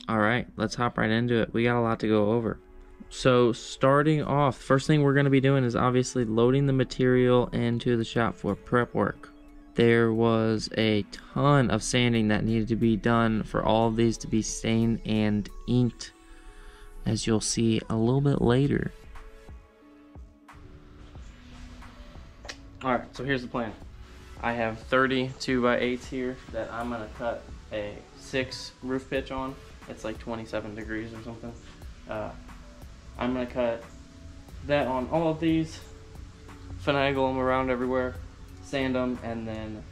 All right, let's hop right into it. We got a lot to go over. So starting off, first thing we're going to be doing is obviously loading the material into the shop for prep work. There was a ton of sanding that needed to be done for all of these to be stained and inked, as you'll see a little bit later. Alright, so here's the plan. I have 30 2x8s here that I'm going to cut a 6 roof pitch on. It's like 27 degrees or something. I'm going to cut that on all of these, finagle them around everywhere, sand them, and then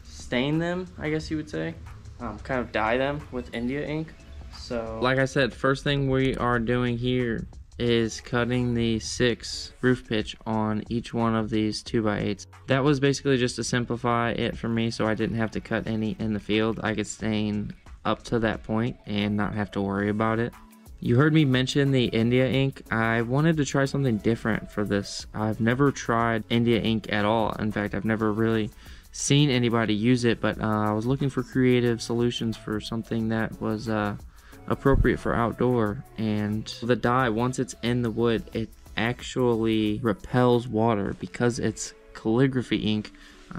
stain them, I guess you would say. Kind of dye them with India ink. So like I said, first thing we are doing here is cutting the 6 roof pitch on each one of these 2x8s. That was basically just to simplify it for me, so I didn't have to cut any in the field. I could stain up to that point and not have to worry about it. You heard me mention the India ink. I wanted to try something different for this. I've never tried India ink at all. In fact, I've never really seen anybody use it, but I was looking for creative solutions for something that was appropriate for outdoor. And the dye, once it's in the wood, it actually repels water because it's calligraphy ink.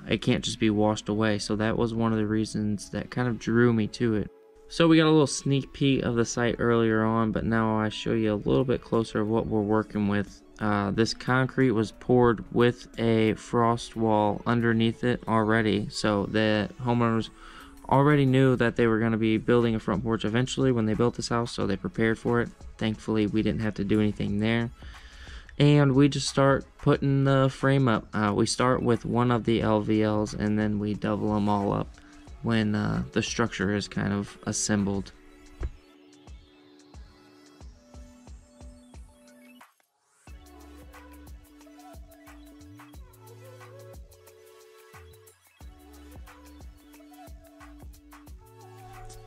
It can't just be washed away. So that was one of the reasons that kind of drew me to it. So we got a little sneak peek of the site earlier on, but now I show you a little bit closer of what we're working with. This concrete was poured with a frost wall underneath it already, so the homeowners already knew that they were going to be building a front porch eventually when they built this house, so they prepared for it. Thankfully, we didn't have to do anything there. And we just start putting the frame up. We start with one of the LVLs and then we double them all up when the structure is kind of assembled.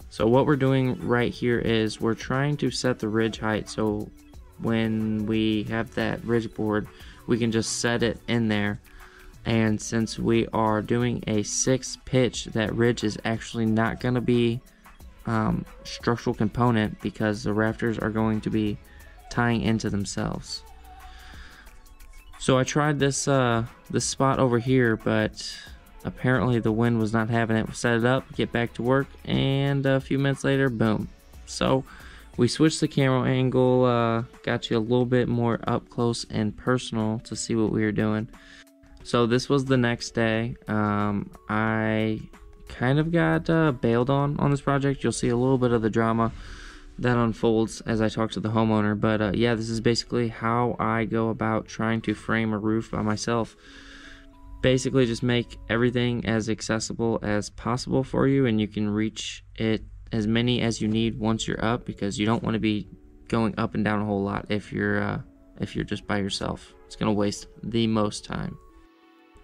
So what we're doing right here is we're trying to set the ridge height, so when we have that ridge board we can just set it in there. And since we are doing a 6 pitch, that ridge is actually not going to be structural component because the rafters are going to be tying into themselves. So I tried this spot over here, but apparently the wind was not having it. Set it up, get back to work, and a few minutes later, boom. So we switched the camera angle, got you a little bit more up close and personal to see what we were doing. So this was the next day. I kind of got bailed on this project. You'll see a little bit of the drama that unfolds as I talk to the homeowner. But yeah, this is basically how I go about trying to frame a roof by myself. Basically just make everything as accessible as possible for you, and you can reach it as many as you need once you're up, because you don't want to be going up and down a whole lot if you're just by yourself. It's going to waste the most time.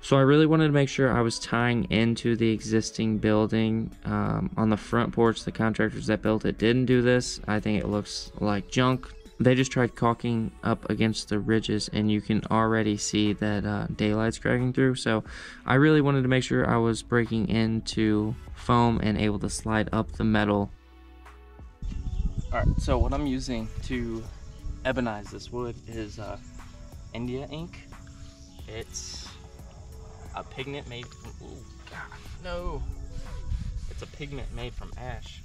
So I really wanted to make sure I was tying into the existing building. On the front porch, the contractors that built it didn't do this. I think it looks like junk. They just tried caulking up against the ridges, and you can already see that daylight's cracking through. So I really wanted to make sure I was breaking into foam and able to slide up the metal. Alright, so what I'm using to ebonize this wood is India ink. It's a pigment made from, ooh, God, no. It's a pigment made from ash.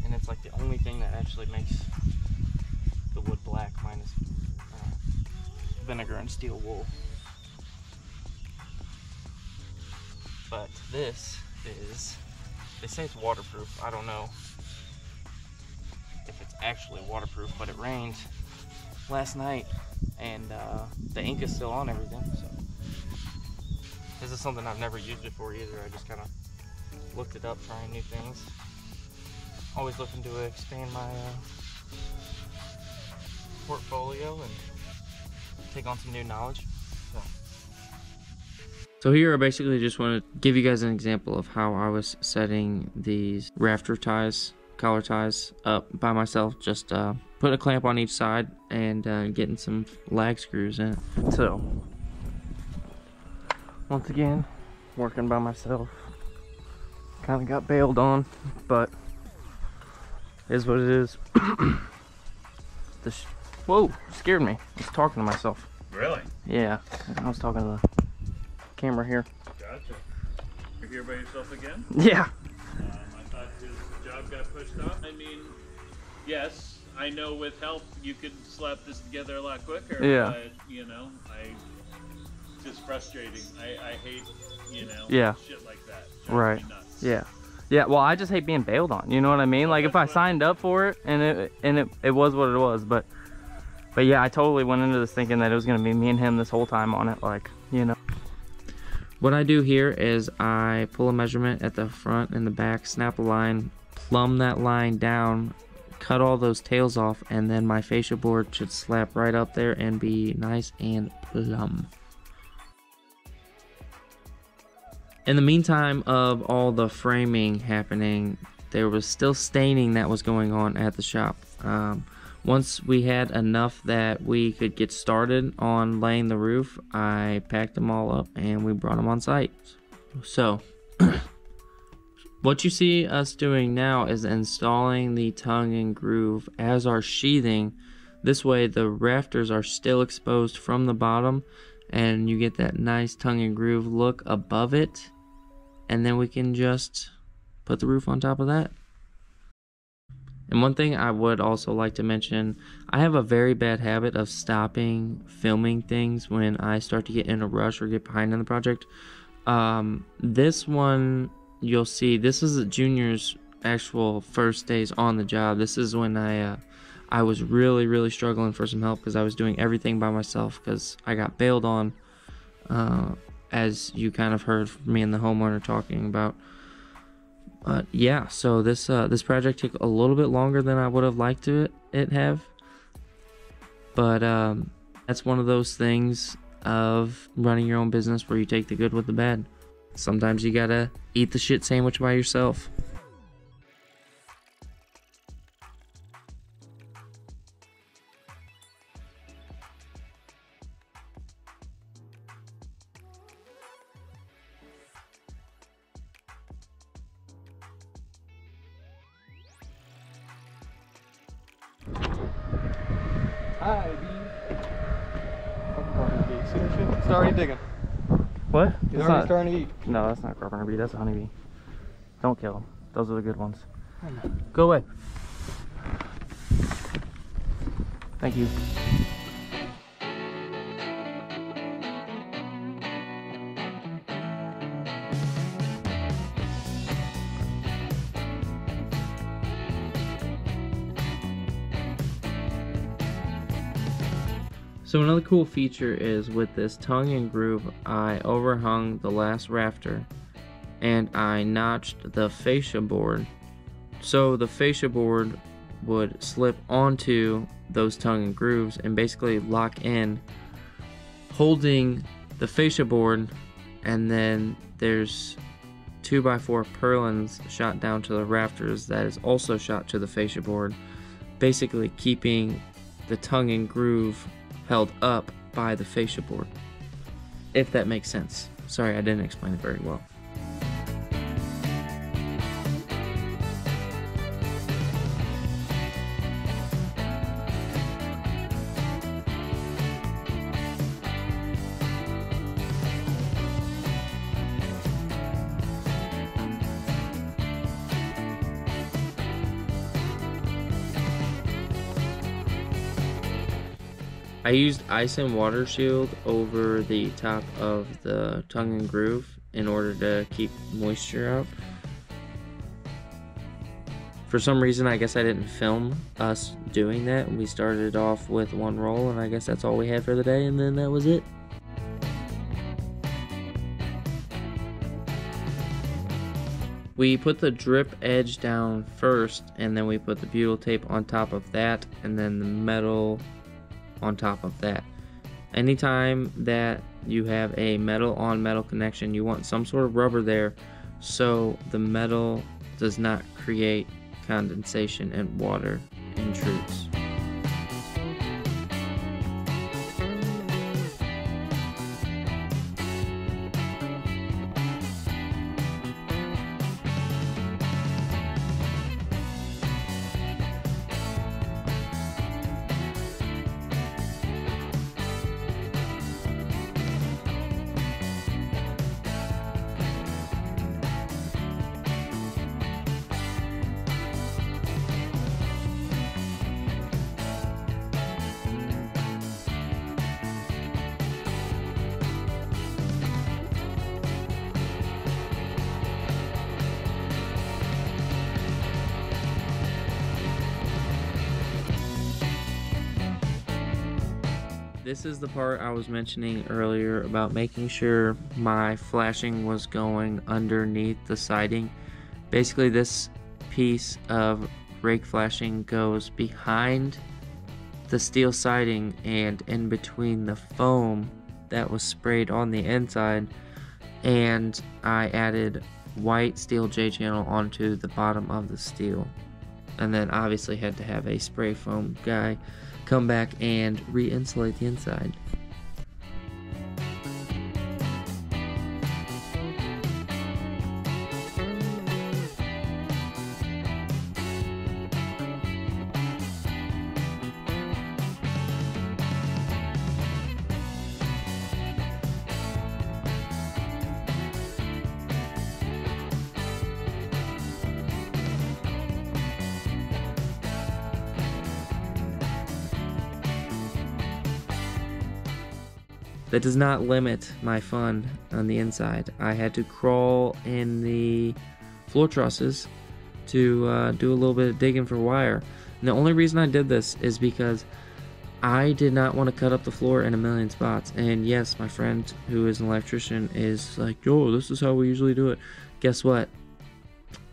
And it's like the only thing that actually makes the wood black, minus vinegar and steel wool. But this is, they say it's waterproof. I don't know if it's actually waterproof, but it rained last night and the ink is still on everything. So this is something I've never used before either. I just kind of looked it up, trying new things. Always looking to expand my portfolio and take on some new knowledge. So here I basically just want to give you guys an example of how I was setting these rafter ties, collar ties up by myself, just putting a clamp on each side and getting some lag screws in it. So once again, working by myself Kind of got bailed on, but it is what it is. Whoa, scared me. I was talking to myself. Really? Yeah, I was talking to the camera here. Gotcha. You're here by yourself again? Yeah. I thought his job got pushed off. I mean, yes, I know with help you could slap this together a lot quicker. Yeah. But, you know, it's just frustrating. I hate, you know, Yeah. shit like that. Right. Drives me nuts. Yeah. Yeah, well, I just hate being bailed on. You know what I mean? Like, if I signed up for it and it was what it was, but yeah, I totally went into this thinking that it was gonna be me and him this whole time on it, like, you know. What I do here is I pull a measurement at the front and the back, snap a line, plumb that line down, cut all those tails off, and then my fascia board should slap right up there and be nice and plumb. In the meantime of all the framing happening, there was still staining that was going on at the shop. Once we had enough that we could get started on laying the roof, I packed them all up and we brought them on site. So, what you see us doing now is installing the tongue and groove as our sheathing. This way the rafters are still exposed from the bottom and you get that nice tongue and groove look above it. And then we can just put the roof on top of that. And one thing I would also like to mention, I have a very bad habit of stopping filming things when I start to get in a rush or get behind in the project. This one, you'll see, this is Junior's actual first days on the job. This is when I was really struggling for some help because I was doing everything by myself because I got bailed on. As you kind of heard from me and the homeowner talking about. But yeah, so this project took a little bit longer than I would have liked it have. But that's one of those things of running your own business where you take the good with the bad. Sometimes you gotta eat the shit sandwich by yourself. Hi, B. See that shit? It's already digging. What? He's already starting to eat. No, that's not carpenter bee. That's a honeybee. Don't kill them. Those are the good ones. Go away. Thank you. So another cool feature is with this tongue and groove, I overhung the last rafter and I notched the fascia board. So the fascia board would slip onto those tongue and grooves and basically lock in, holding the fascia board, and then there's 2x4 purlins shot down to the rafters that is also shot to the fascia board, basically keeping the tongue and groove held up by the fascia board, if that makes sense. Sorry, I didn't explain it very well. I used ice and water shield over the top of the tongue and groove in order to keep moisture out. For some reason, I guess I didn't film us doing that. We started off with one roll, and I guess that's all we had for the day, and then that was it. We put the drip edge down first, and then we put the butyl tape on top of that, and then the metal on top of that. Anytime that you have a metal on metal connection, you want some sort of rubber there so the metal does not create condensation and water intrudes. This is the part I was mentioning earlier about making sure my flashing was going underneath the siding. Basically, this piece of rake flashing goes behind the steel siding and in between the foam that was sprayed on the inside, and I added white steel J-channel onto the bottom of the steel, and then obviously had to have a spray foam guy come back and re-insulate the inside. That does not limit my fun on the inside. I had to crawl in the floor trusses to do a little bit of digging for wire. And the only reason I did this is because I did not want to cut up the floor in a million spots. And yes, my friend who is an electrician is like, yo, this is how we usually do it. Guess what?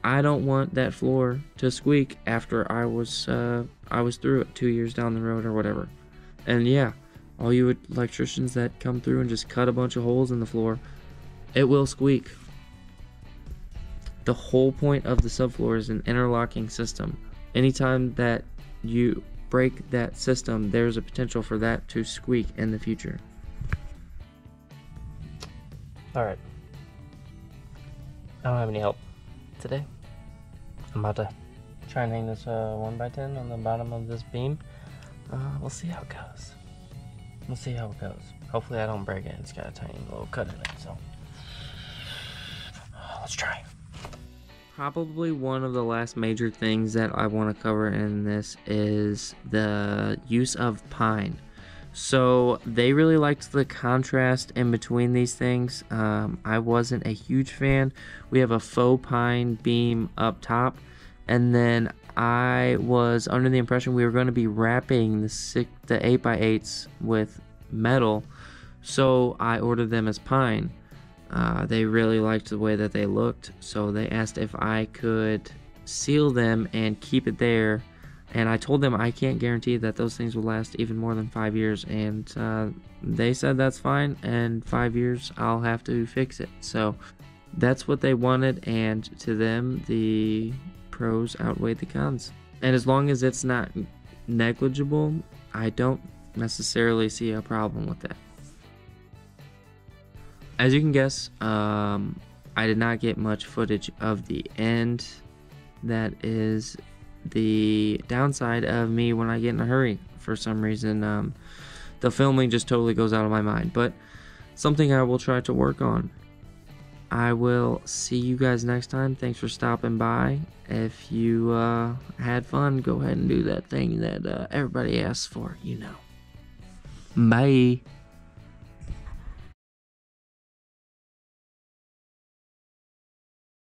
I don't want that floor to squeak after I was through it 2 years down the road or whatever. And yeah, all you electricians that come through and just cut a bunch of holes in the floor, it will squeak. The whole point of the subfloor is an interlocking system. Anytime that you break that system, there's a potential for that to squeak in the future. Alright. I don't have any help today. I'm about to try and hang this 1x10 on the bottom of this beam. We'll see how it goes. We'll see how it goes. Hopefully I don't break it. It's got a tiny little cut in it, so let's try. Probably one of the last major things that I want to cover in this is the use of pine. So they really liked the contrast in between these things. I wasn't a huge fan. We have a faux pine beam up top, and then I was under the impression we were going to be wrapping the 8x8s with metal, so I ordered them as pine. They really liked the way that they looked, so they asked if I could seal them and keep it there, and I told them I can't guarantee that those things will last even more than 5 years, and they said that's fine, and 5 years I'll have to fix it. So that's what they wanted, and to them the pros outweighed the cons. And as long as it's not negligible, I don't necessarily see a problem with that. As you can guess, I did not get much footage of the end. That is the downside of me when I get in a hurry. For some reason, the filming just totally goes out of my mind, but something I will try to work on. I will see you guys next time. Thanks for stopping by. If you had fun, go ahead and do that thing that everybody asks for, you know. Bye.